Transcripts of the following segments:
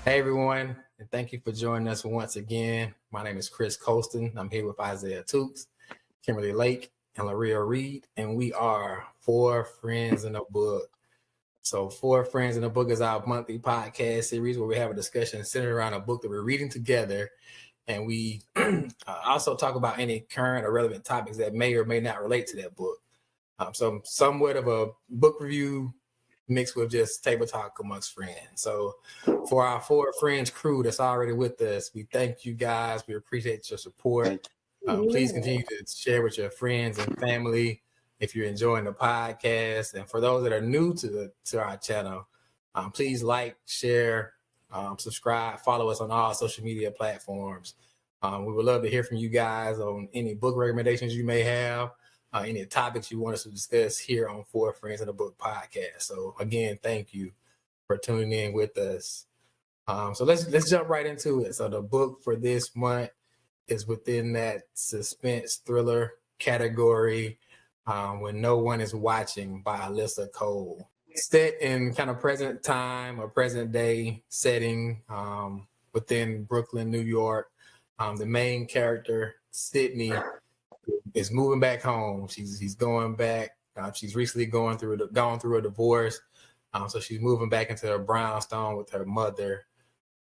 Hey everyone, and thank you for joining us once again. My name is Chris Colston. I'm here with Isaiah Tukes, Kimberly Lake, and Laria Reed, and we are Four Friends in a Book. So, Four Friends in a Book is our monthly podcast series where we have a discussion centered around a book that we're reading together, and we also talk about any current or relevant topics that may or may not relate to that book. So, somewhat of a book review mixed with just table talk amongst friends. So for our Four Friends crew that's already with us, we thank you guys. We appreciate your support. Please continue to share with your friends and family if you're enjoying the podcast. And for those that are new to our channel, please like, share, subscribe, follow us on all social media platforms. We would love to hear from you guys on any book recommendations you may have. Any topics you want us to discuss here on Four Friends in a Book podcast. So again, thank you for tuning in with us. So let's jump right into it. So the book for this month is within that suspense thriller category, When No One Is Watching by Alyssa Cole. Set in kind of present time or present day setting within Brooklyn, New York. The main character, Sydney, is moving back home. She's going back. She's recently gone through a divorce, so she's moving back into her brownstone with her mother,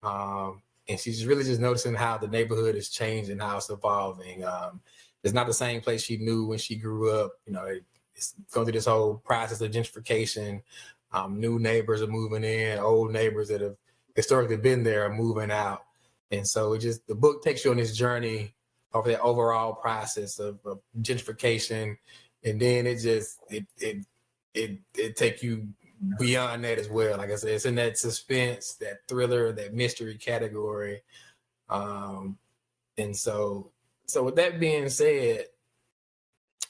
and she's really just noticing how the neighborhood is changing, how it's evolving. It's not the same place she knew when she grew up. It's going through this whole process of gentrification. New neighbors are moving in. Old neighbors that have historically been there are moving out, and so the book takes you on this journey over that overall process of gentrification, and then it take you beyond that as well. Like I said, it's in that suspense, that thriller, that mystery category. And so with that being said,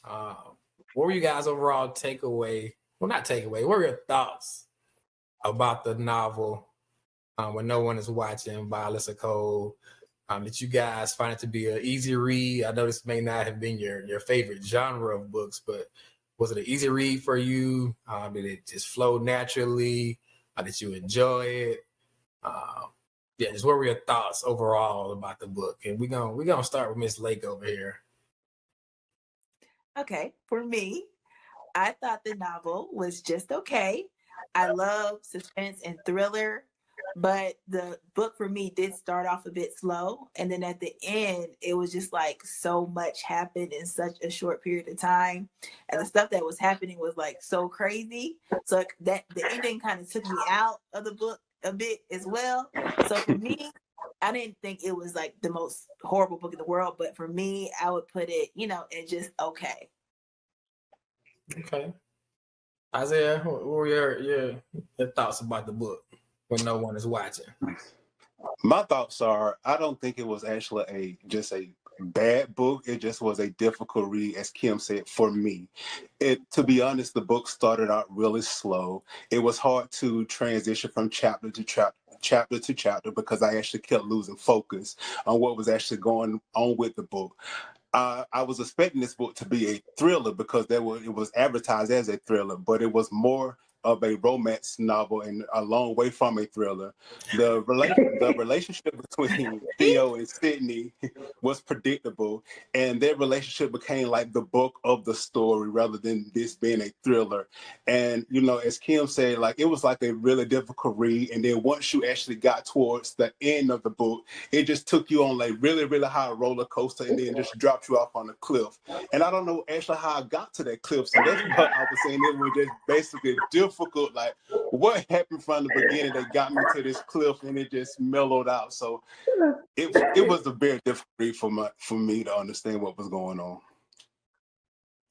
what were you guys' overall takeaway? Well, not takeaway. What were your thoughts about the novel When No One Is Watching by Alyssa Cole? Did you guys find it to be an easy read? I know this may not have been your favorite genre of books, but was it an easy read for you? Did it just flow naturally? Did you enjoy it? Just what were your thoughts overall about the book? And we're gonna start with Miss Lake over here. Okay, for me, I thought the novel was just okay. I love suspense and thriller, but the book for me did start off a bit slow. And then at the end, it was just like so much happened in such a short period of time. And the stuff that was happening was like so crazy. So that the ending kind of took me out of the book a bit as well. So for me, I didn't think it was like the most horrible book in the world, but for me, I would put it, it just okay. Okay. Isaiah, what were your thoughts about the book When No One Is Watching? My thoughts are, I don't think it was actually just a bad book. It just was a difficult read, as Kim said, for me. To be honest, the book started out really slow. It was hard to transition from chapter to chapter because I actually kept losing focus on what was actually going on with the book. I was expecting this book to be a thriller because it was advertised as a thriller, but it was more of a romance novel and a long way from a thriller. The relationship between Theo and Sydney was predictable, and their relationship became like the bulk of the story rather than this being a thriller. And as Kim said, like it was like a really difficult read, and then once you actually got towards the end of the book, it just took you on like really, really high roller coaster, and then just dropped you off on a cliff. And I don't know actually how I got to that cliff, so that's what I was saying. It was just basically difficult. Like what happened from the beginning that got me to this cliff, and it just mellowed out. So it was a very difficult read for me to understand what was going on.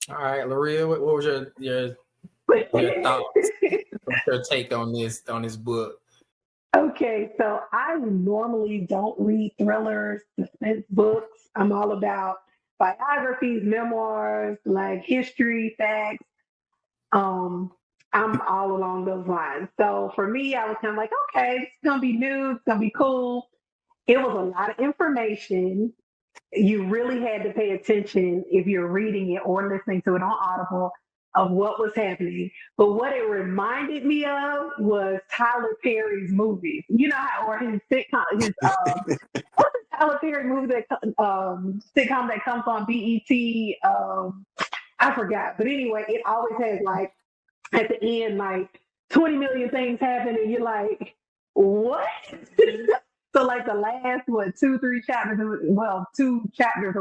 All right, Laria, what was your thoughts? What's your take on this book? Okay, so I normally don't read thrillers, suspense books. I'm all about biographies, memoirs, like history, facts. Um, I'm all along those lines. So for me, I was kind of like, okay, it's gonna be new, it's gonna be cool. It was a lot of information. You really had to pay attention if you're reading it or listening to it on Audible. of what was happening. But what it reminded me of was Tyler Perry's movies. You know how, or his sitcom, what's the Tyler Perry movie that sitcom that comes on BET? I forgot. But anyway, it always has like at the end like 20 million things happen, and you're like, what? So like the last 2 chapters or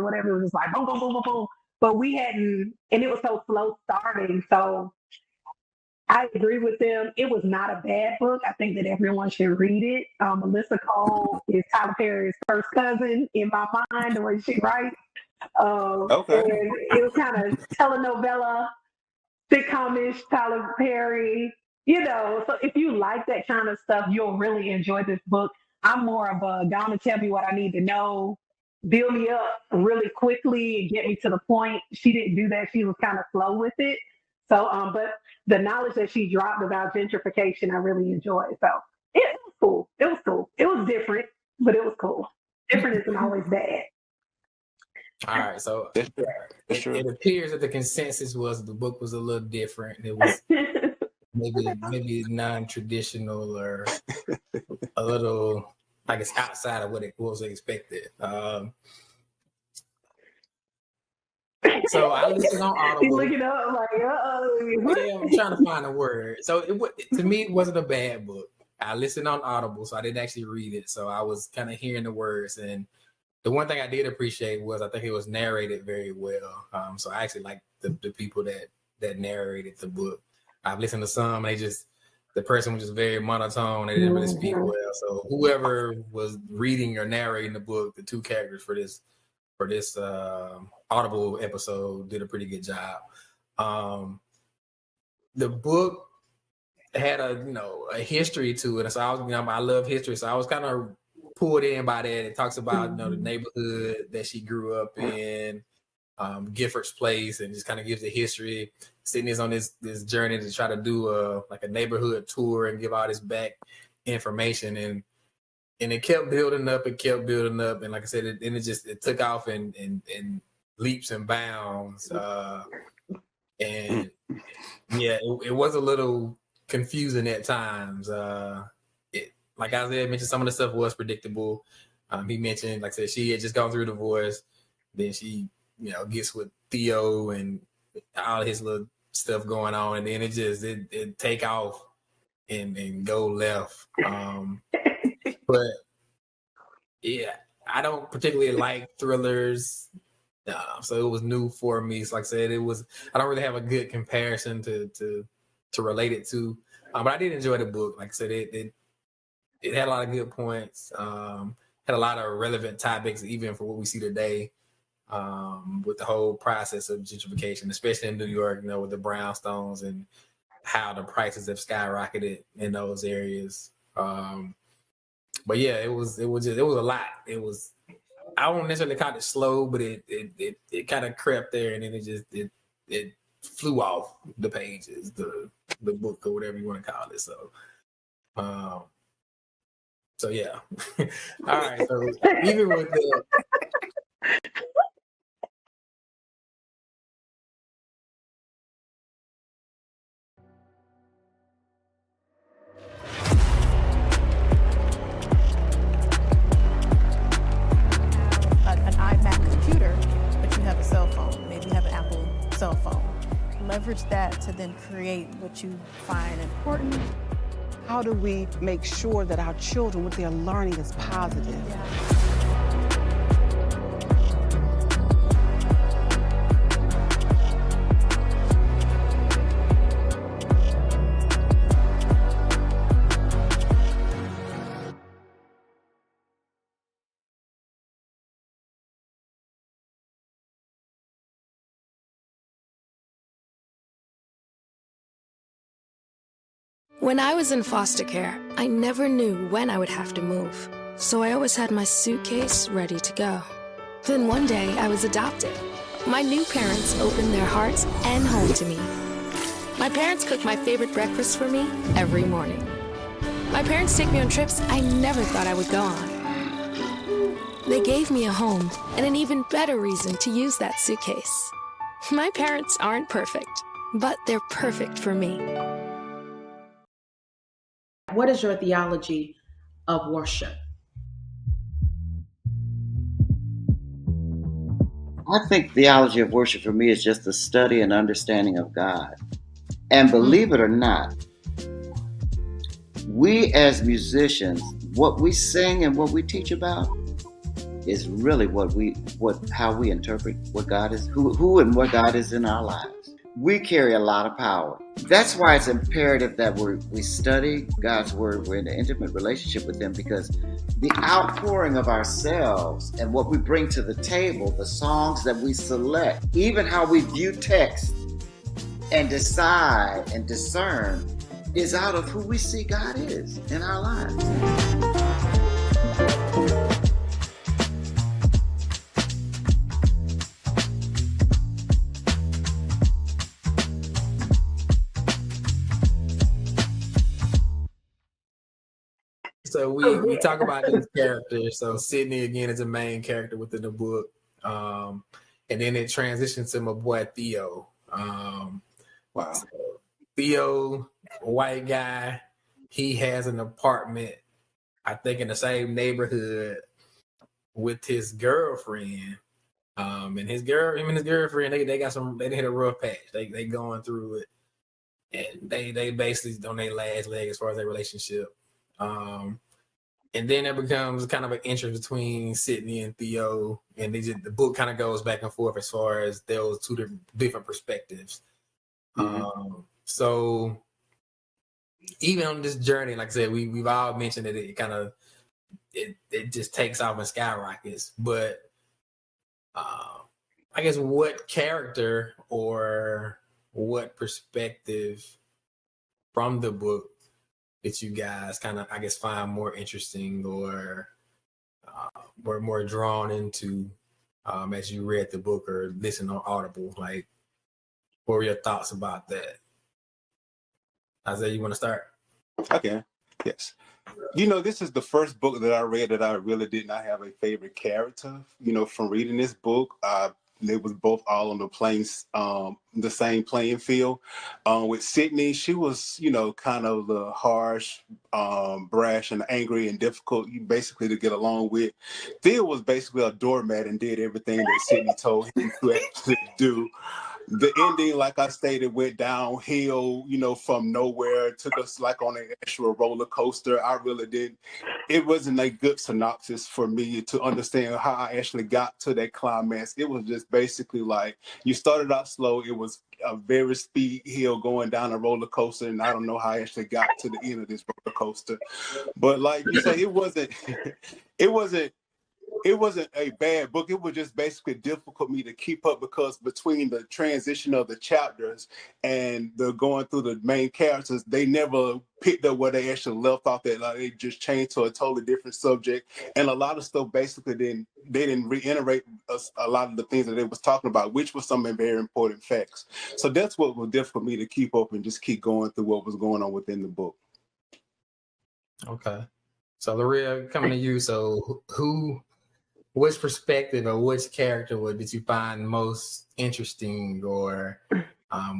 whatever, it was just like boom, boom, boom, boom, boom. But we hadn't, and it was so slow starting. So I agree with them. It was not a bad book. I think that everyone should read it. Melissa Cole is Tyler Perry's first cousin in my mind, the way she writes. Okay. And it was kind of telenovela, sitcom-ish Tyler Perry. You know, so if you like that kind of stuff, you'll really enjoy this book. I'm more of a gonna tell me what I need to know, build me up really quickly and get me to the point. She didn't do that. She was kind of slow with it. So, but the knowledge that she dropped about gentrification, I really enjoyed. So it was cool. It was cool. It was different, but it was cool. Different isn't always bad. All right, so it appears that the consensus was the book was a little different. It was maybe non-traditional or a little, I guess, outside of what it was expected. So I listened on Audible. You looking up like, yeah, I'm trying to find a word. So to me, it wasn't a bad book. I listened on Audible, so I didn't actually read it. So I was kind of hearing the words, and the one thing I did appreciate was I think it was narrated very well. So I actually liked the people that narrated the book. I've listened to some, and the person was just very monotone. They didn't really speak well. So whoever was reading or narrating the book, the two characters for this Audible episode did a pretty good job. The book had a history to it. So I love history. So I was kind of pulled in by that. It talks about the neighborhood that she grew up in, Gifford's Place, and just kind of gives the history. Sydney's on this journey to try to do a neighborhood tour and give all this back information, and it kept building up. And like I said, it took off in leaps and bounds. And yeah, it was a little confusing at times. Like Isaiah mentioned, some of the stuff was predictable. He mentioned, like I said, she had just gone through divorce. Then she, gets with Theo and all his little stuff going on. And then it take off and go left. But yeah, I don't particularly like thrillers. So it was new for me. So like I said, I don't really have a good comparison to relate it to. But I did enjoy the book. Like I said, it had a lot of good points, had a lot of relevant topics, even for what we see today, with the whole process of gentrification, especially in New York, with the brownstones and how the prices have skyrocketed in those areas. But yeah, it was a lot. I won't necessarily call it slow, but it kind of crept there, and then it flew off the pages, the book, or whatever you want to call it. So yeah. All right. So even with the an iMac computer, but you have a cell phone. Maybe you have an Apple cell phone. Leverage that to then create what you find important. How do we make sure that our children, what they're learning, is positive? Yeah. When I was in foster care, I never knew when I would have to move, so I always had my suitcase ready to go. Then one day, I was adopted. My new parents opened their hearts and home to me. My parents cook my favorite breakfast for me every morning. My parents take me on trips I never thought I would go on. They gave me a home and an even better reason to use that suitcase. My parents aren't perfect, but they're perfect for me. What is your theology of worship? I think theology of worship for me is just the study and understanding of God. And believe it or not, we as musicians, what we sing and what we teach about is really how we interpret what God is, who and what God is in our lives. We carry a lot of power. That's why it's imperative that we study God's word. We're in an intimate relationship with Him, because the outpouring of ourselves and what we bring to the table, the songs that we select, even how we view text and decide and discern, is out of who we see God is in our lives. So we talk about these characters. So Sydney again is a main character within the book, and then it transitions to my boy Theo. Wow. So Theo, white guy, he has an apartment, I think, in the same neighborhood with his girlfriend. And him and his girlfriend, they hit a rough patch. They going through it, and they basically on their last leg as far as their relationship. And then it becomes kind of an interest between Sydney and Theo, and the book kind of goes back and forth as far as those two different perspectives. So even on this journey, like I said, we've all mentioned that it just takes off and skyrockets. But I guess what character or what perspective from the book that you guys kind of, I guess, find more interesting or were more drawn into as you read the book or listened on Audible? Like, what were your thoughts about that? Isaiah, you want to start? Okay. Yes. This is the first book that I read that I really did not have a favorite character. From reading this book, they was both all on the same playing field. With Sydney, she was, kind of the harsh, brash, and angry and difficult, basically, to get along with. Theo was basically a doormat and did everything that Sydney told him to actually do. The ending, like I stated, went downhill, from nowhere. It took us like on an actual roller coaster. I really didn't. It wasn't a good synopsis for me to understand how I actually got to that climax. It was just basically like you started out slow. It was a very speed hill going down a roller coaster, and I don't know how I actually got to the end of this roller coaster. But like you say, it wasn't. It wasn't a bad book. It was just basically difficult for me to keep up, because between the transition of the chapters and the going through the main characters, they never picked up where they actually left off. That they just changed to a totally different subject, and a lot of stuff basically didn't reiterate a lot of the things that they was talking about, which was some very important facts. So that's what was difficult for me to keep up and just keep going through what was going on within the book. Okay. So Laria, coming to you. So which perspective or which character did you find most interesting, or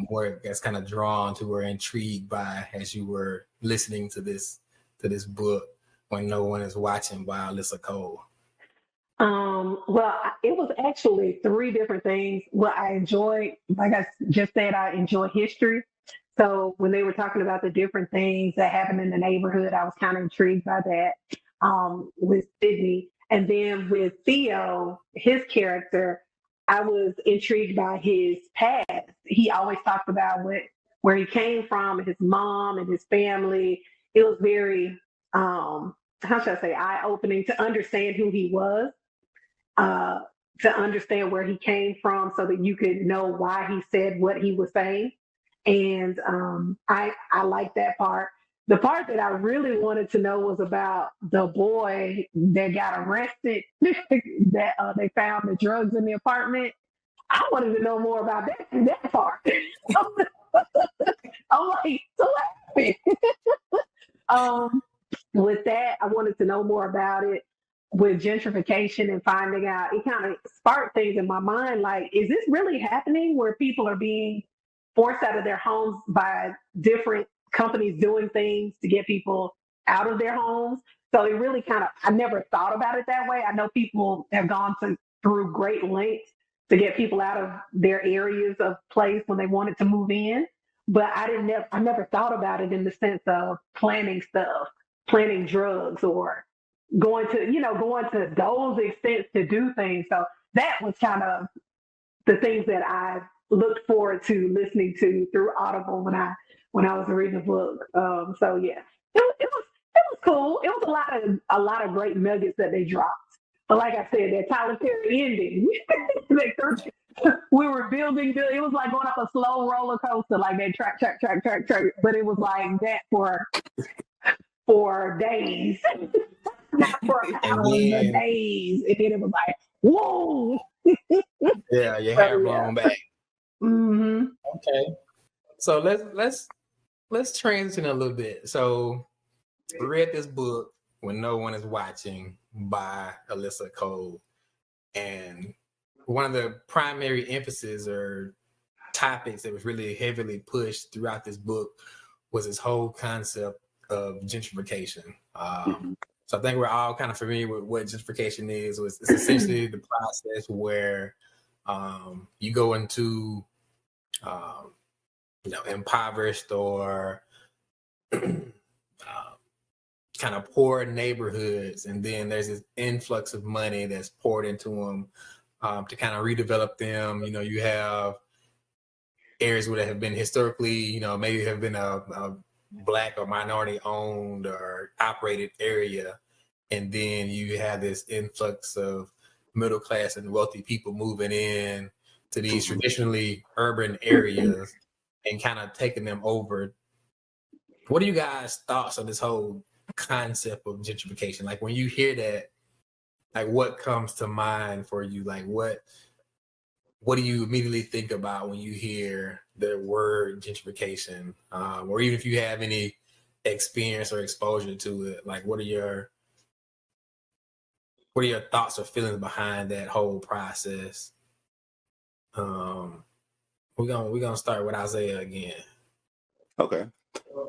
where that's kind of drawn to or intrigued by as you were listening to this book when no one is watching while it's a cold? Well, it was actually three different things. Well, I enjoyed, like I just said, I enjoy history. So when they were talking about the different things that happened in the neighborhood, I was kind of intrigued by that with Sydney. And then with Theo, his character, I was intrigued by his past. He always talked about where he came from, his mom and his family. It was very, how should I say, eye-opening to understand who he was, to understand where he came from so that you could know why he said what he was saying. And I like that part. The part that I really wanted to know was about the boy that got arrested, that they found the drugs in the apartment. I wanted to know more about that part. I'm like, so what happened? With that, I wanted to know more about it. With gentrification and finding out, it kind of sparked things in my mind. Like, is this really happening where people are being forced out of their homes by different companies doing things to get people out of their homes. So it really I never thought about it that way. I know people have gone through great lengths to get people out of their areas of place when they wanted to move in. But I never thought about it in the sense of planning stuff, planning drugs, or going to those extents to do things. So that was kind of the things that I looked forward to listening to through Audible when I was reading the book. So yeah, it was cool. It was a lot of great nuggets that they dropped. But like I said, that Tyler Perry ending, we were building. It was like going up a slow roller coaster, like that track. But it was like that for days, not for hours, but days. And then it was like, whoa. Yeah, your hair blown back. Mm-hmm. Okay, so let's transition a little bit. So we read this book When No One Is Watching by Alyssa Cole, and one of the primary emphasis or topics that was really heavily pushed throughout this book was this whole concept of gentrification. So I think we're all kind of familiar with what gentrification is. It's essentially the process where you go into impoverished or kind of poor neighborhoods, and then there's this influx of money that's poured into them to kind of redevelop them. You have areas where they have been historically, maybe have been a Black or minority owned or operated area, and then you have this influx of middle class and wealthy people moving in to these traditionally urban areas and kind of taking them over. What are you guys' thoughts on this whole concept of gentrification? Like, when you hear that, like, what comes to mind for you? Like, what do you immediately think about when you hear the word gentrification? Or even if you have any experience or exposure to it, like, what are your thoughts or feelings behind that whole process? We're gonna start with Isaiah again. Okay.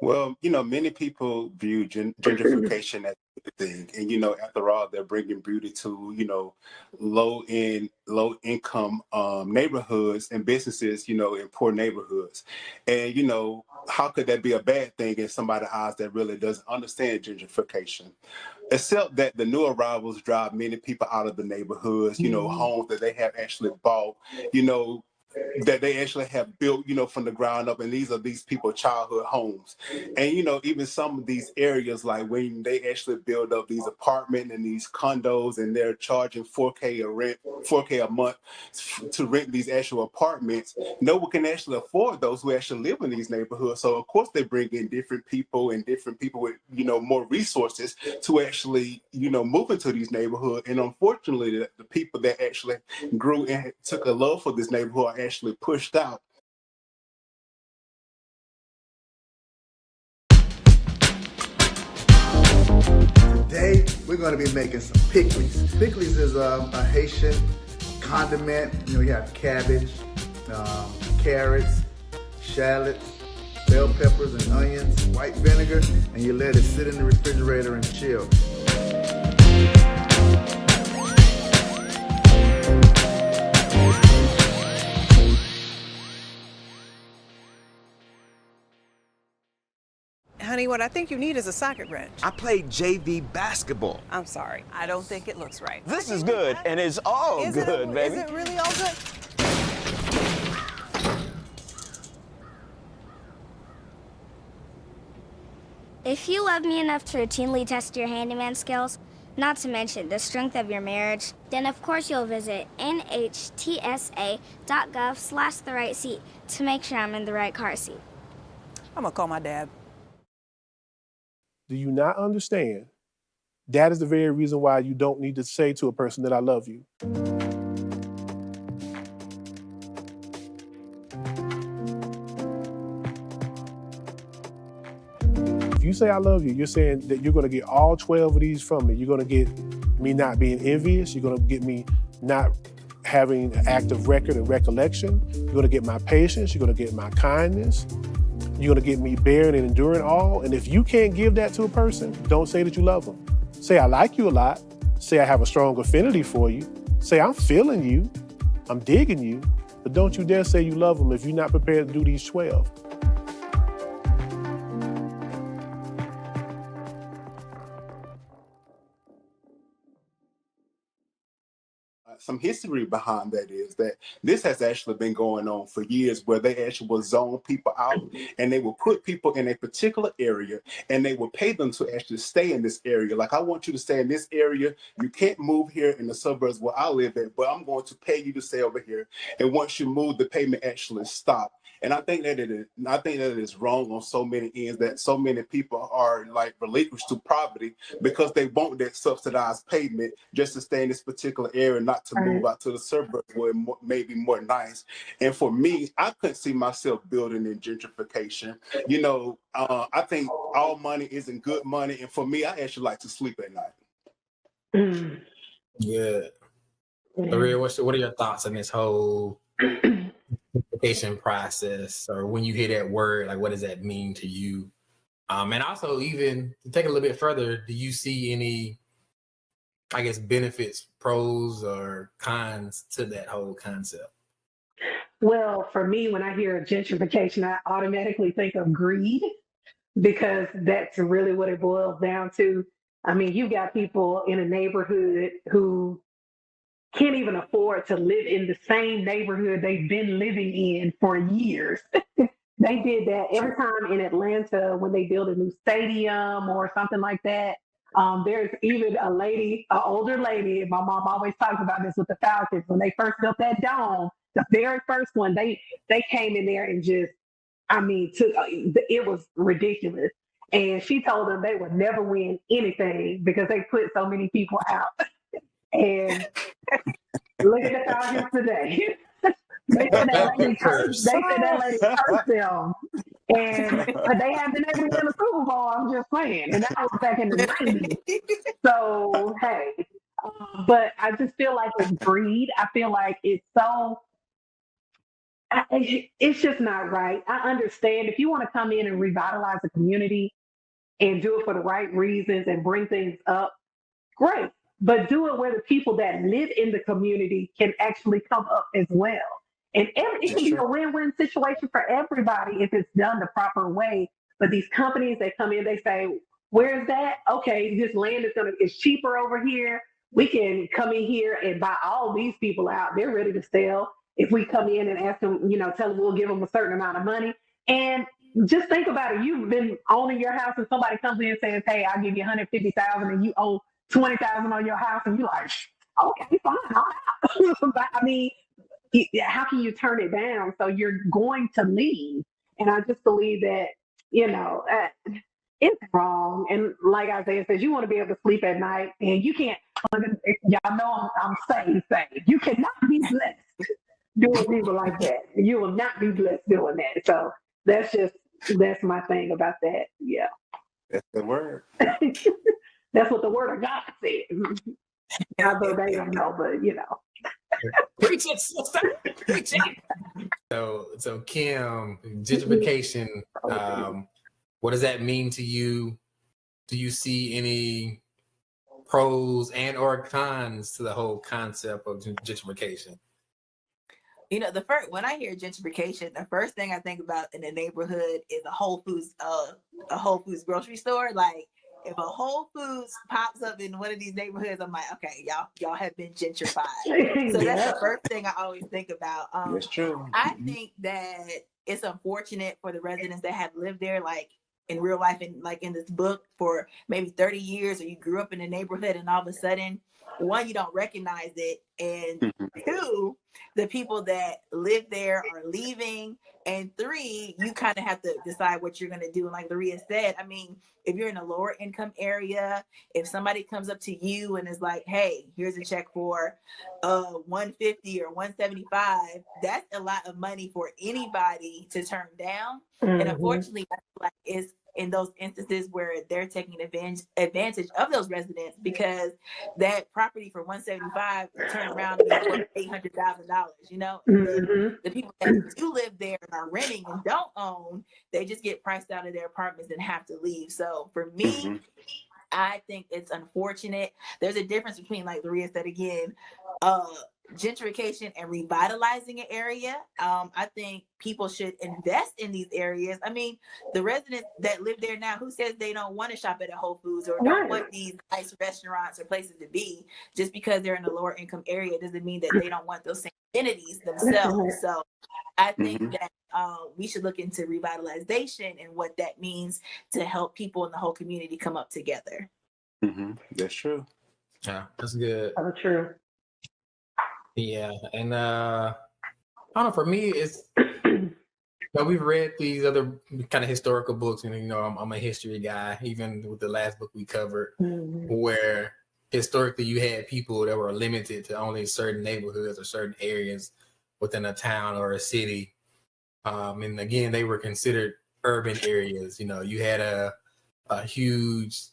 Well, many people view gentrification as a good thing, and after all, they're bringing beauty to low income neighborhoods and businesses, in poor neighborhoods, and how could that be a bad thing in somebody's eyes that really doesn't understand gentrification? Except that the new arrivals drive many people out of the neighborhoods, homes that they have actually bought, that they actually have built, from the ground up. And these are these people's childhood homes. And, even some of these areas, like when they actually build up these apartments and these condos, and they're charging $4K a month to rent these actual apartments, no one can actually afford those who actually live in these neighborhoods. So of course they bring in different people with, more resources to actually, move into these neighborhoods. And unfortunately, the people that actually grew and took a love for this neighborhood are actually pushed out. Today, we're going to be making some pickles. Pickles is a Haitian condiment. You have cabbage, carrots, shallots, bell peppers, and onions, white vinegar, and you let it sit in the refrigerator and chill. Honey, what I think you need is a socket wrench. I played JV basketball. I'm sorry. I don't think it looks right. This is good, and it's all good, baby. Is it really all good? If you love me enough to routinely test your handyman skills, not to mention the strength of your marriage, then of course you'll visit nhtsa.gov/the-right-seat to make sure I'm in the right car seat. I'm gonna call my dad. Do you not understand? That is the very reason why you don't need to say to a person that I love you. If you say I love you, you're saying that you're gonna get all 12 of these from me. You're gonna get me not being envious. You're gonna get me not having an active record and recollection. You're going to get my patience. You're going to get my kindness. You're going to get me bearing and enduring all. And if you can't give that to a person, don't say that you love them. Say I like you a lot. Say I have a strong affinity for you. Say I'm feeling you. I'm digging you. But don't you dare say you love them if you're not prepared to do these 12. Some history behind that is that this has actually been going on for years, where they actually will zone people out and they will put people in a particular area and they will pay them to actually stay in this area. Like, I want you to stay in this area. You can't move here in the suburbs where I live at, but I'm going to pay you to stay over here. And once you move, the payment actually stops. And I think that it is wrong on so many ends, that so many people are like relinquished to poverty because they want that subsidized payment just to stay in this particular area, not to move out to the suburbs where it may be more nice. And for me, I couldn't see myself building in gentrification. You know, I think all money isn't good money. And for me, I actually like to sleep at night. Yeah. Maria, what are your thoughts on this whole application process, or when you hear that word, like what does that mean to you? And also, even to take a little bit further, do you see any, I guess, benefits, pros or cons to that whole concept? Well, for me, when I hear gentrification, I automatically think of greed, because that's really what it boils down to. I mean, you got people in a neighborhood who can't even afford to live in the same neighborhood they've been living in for years. They did that every time in Atlanta when they build a new stadium or something like that. There's even an older lady, my mom always talks about this with the Falcons, when they first built that dome, the very first one, they came in there and just, it was ridiculous. And she told them they would never win anything because they put so many people out. And look at the Falcons today. They said that lady cursed them. And they have been able to win a Super Bowl, I'm just saying. And that was back in the 90s. So, hey. But I just feel like it's greed. I feel like it's just not right. I understand if you want to come in and revitalize a community and do it for the right reasons and bring things up, great. But do it where the people that live in the community can actually come up as well. And it can be a win-win situation for everybody if it's done the proper way. But these companies that come in, they say, where's that? Okay, this land is cheaper over here. We can come in here and buy all these people out. They're ready to sell. If we come in and ask them, tell them we'll give them a certain amount of money. And just think about it. You've been owning your house and somebody comes in and says, hey, I'll give you $150,000 and you owe $20,000 on your house, and you're like, okay, fine, but I mean, how can you turn it down? So you're going to leave, and I just believe that it's wrong. And like Isaiah says, you want to be able to sleep at night, and you can't. Y'all know I'm saying you cannot be blessed doing people like that. You will not be blessed doing that. So that's my thing about that. Yeah, that's the word. That's what the word of God said. Although they don't know, but Preach it, preach it. So Kim, gentrification, what does that mean to you? Do you see any pros and or cons to the whole concept of gentrification? When I hear gentrification, the first thing I think about in the neighborhood is a Whole Foods grocery store. Like, if a Whole Foods pops up in one of these neighborhoods, I'm like, okay, y'all have been gentrified. So that's the first thing I always think about. That's true. I think that it's unfortunate for the residents that have lived there, like in real life and like in this book for maybe 30 years, or you grew up in a neighborhood and all of a sudden, one, you don't recognize it, and two, the people that live there are leaving, and three, you kind of have to decide what you're going to do. And like Maria said, I mean, if you're in a lower income area, if somebody comes up to you and is like, hey, here's a check for $150 or $175, that's a lot of money for anybody to turn down. And unfortunately, like, it's in those instances where they're taking advantage of those residents, because that property for 175 turn around and be worth $800,000, you know, and then the people that do live there and are renting and don't own, they just get priced out of their apartments and have to leave. So for me, I think it's unfortunate. There's a difference between, like Laria said again, gentrification and revitalizing an area. I think people should invest in these areas. I mean, the residents that live there now, who says they don't want to shop at a Whole Foods or don't want these nice restaurants or places to be? Just because they're in a lower income area doesn't mean that they don't want those same amenities themselves. So I think that we should look into revitalization and what that means to help people in the whole community come up together. That's true. Yeah, that's good. That's true. Yeah, and I don't know. For me, it's we've read these other kind of historical books, and I'm a history guy. Even with the last book we covered, where historically you had people that were limited to only certain neighborhoods or certain areas within a town or a city, and again, they were considered urban areas. You had a huge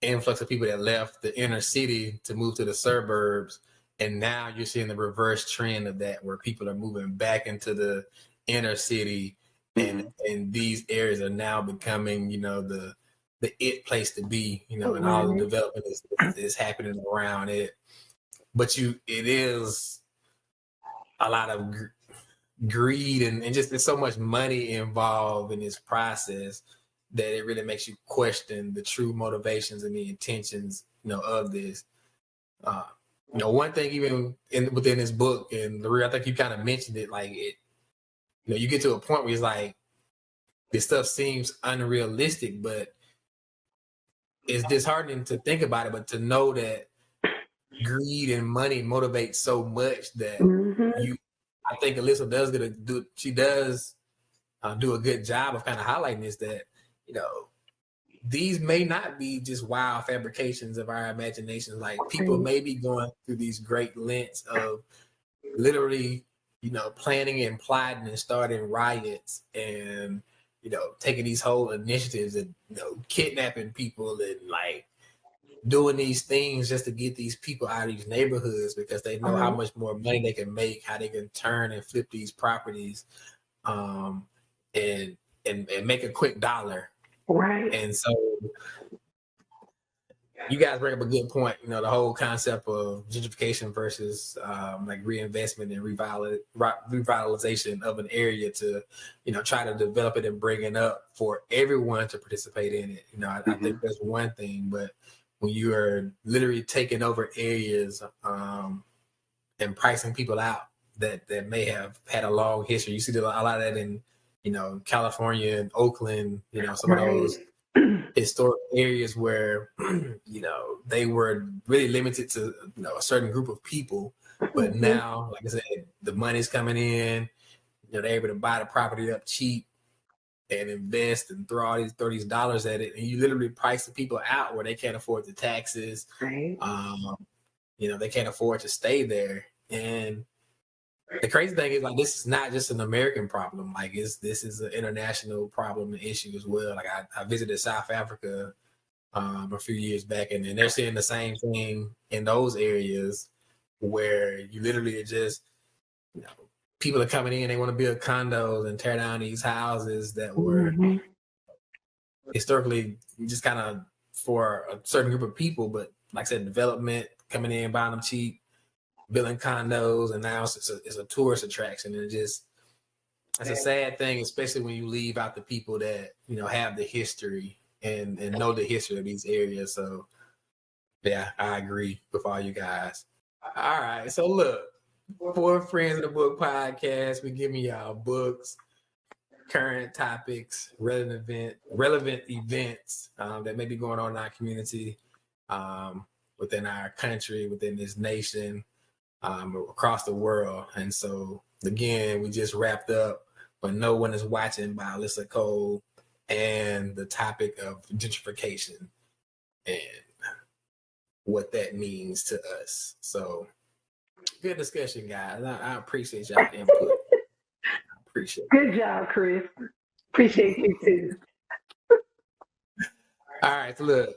influx of people that left the inner city to move to the suburbs. And now you're seeing the reverse trend of that, where people are moving back into the inner city, and these areas are now becoming, the it place to be, and all the development is happening around it. But it is a lot of greed and just there's so much money involved in this process that it really makes you question the true motivations and the intentions, of this. One thing even within this book, and Laria, I think you kind of mentioned it, like you get to a point where it's like this stuff seems unrealistic, but it's disheartening to think about it, but to know that greed and money motivates so much that I think Alyssa does do a good job of kind of highlighting this, that, these may not be just wild fabrications of our imaginations. Like, people may be going through these great lengths of literally, planning and plotting and starting riots and, taking these whole initiatives and, kidnapping people and like doing these things just to get these people out of these neighborhoods because they know how much more money they can make, how they can turn and flip these properties, and make a quick dollar. Right. And so you guys bring up a good point, the whole concept of gentrification versus like reinvestment and revitalization of an area to, try to develop it and bring it up for everyone to participate in it. I think that's one thing, but when you are literally taking over areas and pricing people out that may have had a long history, you see a lot of that in California and Oakland, some of those historic areas where, they were really limited to, a certain group of people. But now, like I said, the money's coming in, they're able to buy the property up cheap and invest and throw these dollars at it. And you literally price the people out where they can't afford the taxes. Right. They can't afford to stay there. And the crazy thing is, like, this is not just an American problem. Like, this is an international problem and issue as well. Like, I visited South Africa a few years back, and they're seeing the same thing in those areas where you literally are just, people are coming in, they want to build condos and tear down these houses that were historically just kind of for a certain group of people. But like I said, development coming in, buying them cheap, building condos, and now it's a tourist attraction. And it's a sad thing, especially when you leave out the people that have the history and know the history of these areas. So yeah, I agree with all you guys. All right, so look, for Friends of the Book podcast, we giving y'all books, current topics, relevant events that may be going on in our community, within our country, within this nation, across the world. And so again, we just wrapped up When No One Is Watching by Alyssa Cole, and the topic of gentrification and what that means to us. So good discussion, guys. I appreciate y'all input. I appreciate it. Good job, Chris. Appreciate you too. All right, so look,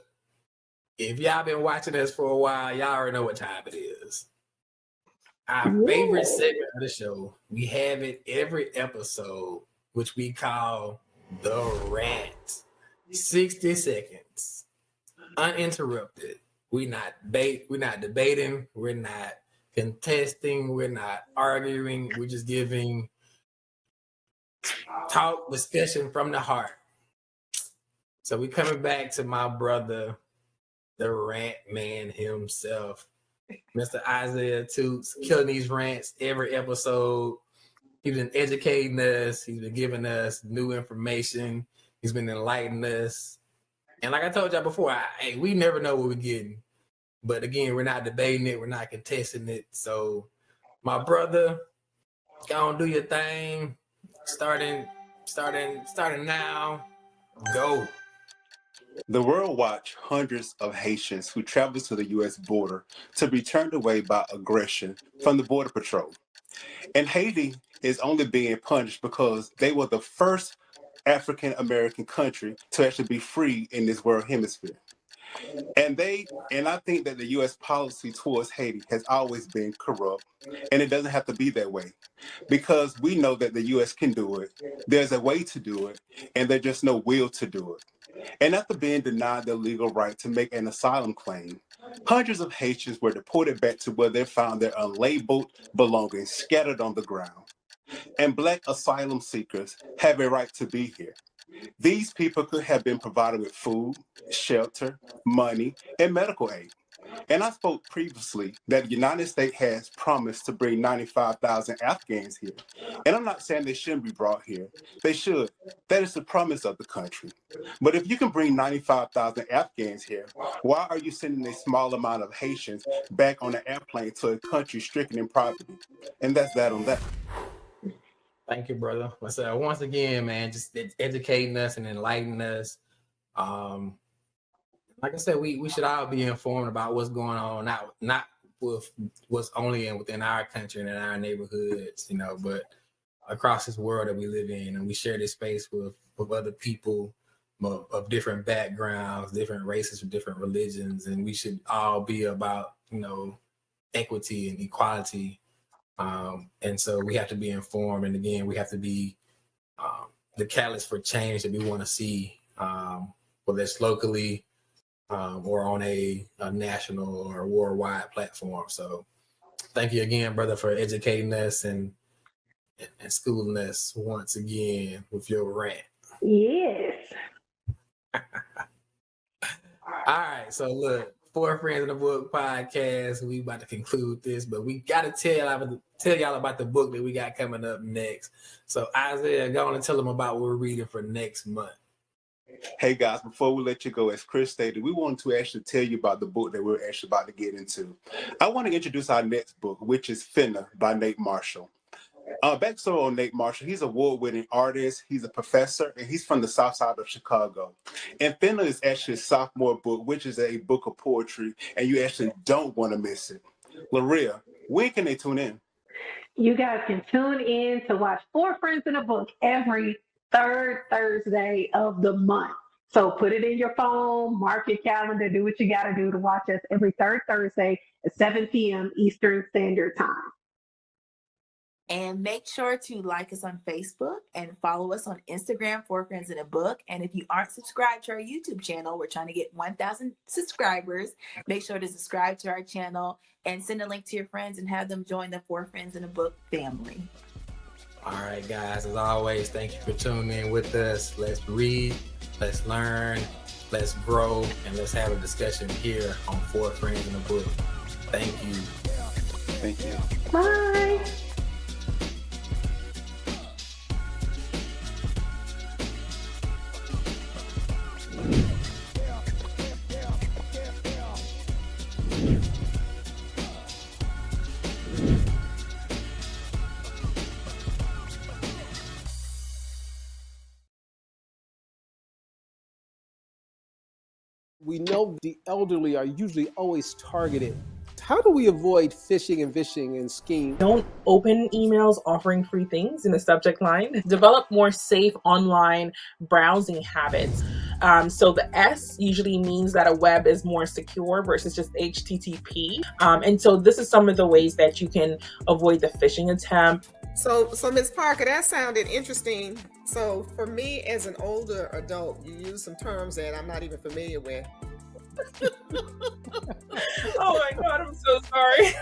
if y'all been watching us for a while, y'all already know what time it is. Our favorite segment of the show. We have it every episode, which we call the rant. 60 seconds, uninterrupted. We're not debating. We're not contesting. We're not arguing. We're just giving talk, discussion from the heart. So we coming back to my brother, the rant man himself, Mr. Isaiah Toots, killing these rants every episode. He's been educating us. He's been giving us new information. He's been enlightening us. And like I told y'all before, we never know what we're getting. But again, we're not debating it. We're not contesting it. So my brother, go on, do your thing. Starting now. Go. The world watched hundreds of Haitians who traveled to the U.S. border to be turned away by aggression from the Border Patrol. And Haiti is only being punished because they were the first African American country to actually be free in this world hemisphere. And I think that the U.S. policy towards Haiti has always been corrupt, and it doesn't have to be that way, because we know that the U.S. can do it. There's a way to do it, and there's just no will to do it. And after being denied their legal right to make an asylum claim, hundreds of Haitians were deported back to where they found their unlabeled belongings scattered on the ground. And Black asylum seekers have a right to be here. These people could have been provided with food, shelter, money, and medical aid. And I spoke previously that the United States has promised to bring 95,000 Afghans here. And I'm not saying they shouldn't be brought here. They should. That is the promise of the country. But if you can bring 95,000 Afghans here, why are you sending a small amount of Haitians back on an airplane to a country stricken in poverty? And that's that on that. Thank you, brother. So once again, man, just educating us and enlightening us. Like I said, we should all be informed about what's going on, not with what's only within our country and in our neighborhoods, but across this world that we live in. And we share this space with other people of different backgrounds, different races, different religions. And we should all be about, equity and equality. And so we have to be informed. And again, we have to be the catalyst for change that we want to see, whether it's locally or on a national or worldwide platform. So thank you again, brother, for educating us and schooling us once again with your rant. Yes. All right. So look, Four Friends in the Book podcast. We about to conclude this, but we got to tell y'all about the book that we got coming up next. So Isaiah, go on and tell them about what we're reading for next month. Hey guys, before we let you go, as Chris stated, we wanted to actually tell you about the book that we're actually about to get into. I want to introduce our next book, which is Finna by Nate Marshall. Backstory on Nate Marshall, he's an award-winning artist, he's a professor, and he's from the south side of Chicago. And Finna is actually a sophomore book, which is a book of poetry, and you actually don't want to miss it. Laria, when can they tune in? You guys can tune in to watch Four Friends in a Book every third Thursday of the month. So put it in your phone, mark your calendar, do what you got to do to watch us every third Thursday at 7 p.m. Eastern Standard Time. And make sure to like us on Facebook and follow us on Instagram, Four Friends in a Book. And if you aren't subscribed to our YouTube channel, we're trying to get 1,000 subscribers. Make sure to subscribe to our channel and send a link to your friends and have them join the Four Friends in a Book family. All right, guys, as always, thank you for tuning in with us. Let's read, let's learn, let's grow, and let's have a discussion here on Four Friends in a Book. Thank you. Thank you. Bye. We know the elderly are usually always targeted. How do we avoid phishing and vishing and scheme? Don't open emails offering free things in the subject line. Develop more safe online browsing habits. So the S usually means that a web is more secure versus just HTTP. And so this is some of the ways that you can avoid the phishing attempt. So Ms. Parker, that sounded interesting. So for me as an older adult, you use some terms that I'm not even familiar with. Oh my God, I'm so sorry.